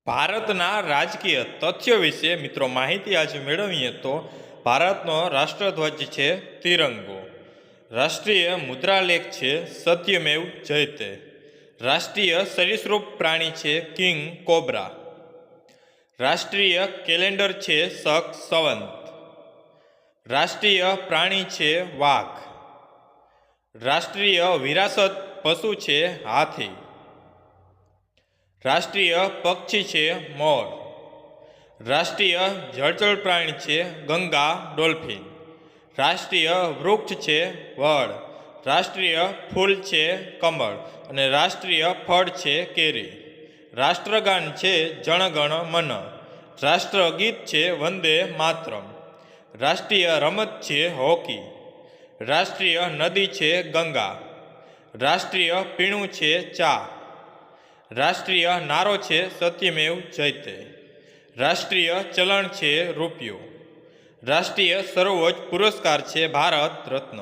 ભારતના રાજકીય તથ્યો વિશે મિત્રો માહિતી આજે મેળવીએ તો ભારતનો રાષ્ટ્રધ્વજ છે તિરંગો, રાષ્ટ્રીય મુદ્રાલેખ છે સત્યમેવ જયતે, રાષ્ટ્રીય સરીસૃપ પ્રાણી છે કિંગ કોબ્રા, રાષ્ટ્રીય કેલેન્ડર છે શક સંવત, રાષ્ટ્રીય પ્રાણી છે વાઘ, રાષ્ટ્રીય વિરાસત પશુ છે હાથી, રાષ્ટ્રીય પક્ષી છે મોર, રાષ્ટ્રીય જળચર પ્રાણી છે ગંગા ડોલ્ફિન, રાષ્ટ્રીય વૃક્ષ છે વડ, રાષ્ટ્રીય ફૂલ છે કમળ અને રાષ્ટ્રીય ફળ છે કેરી, રાષ્ટ્રગાન છે જણગણ મન, રાષ્ટ્રગીત છે વંદે માતરમ, રાષ્ટ્રીય રમત છે હોકી, રાષ્ટ્રીય નદી છે ગંગા, રાષ્ટ્રીય પીણું છે ચા, રાષ્ટ્રીય નારો છે સત્યમેવ જયતે, રાષ્ટ્રીય ચલણ છે રૂપિયો, રાષ્ટ્રીય સર્વોચ્ચ પુરસ્કાર છે ભારત રત્ન.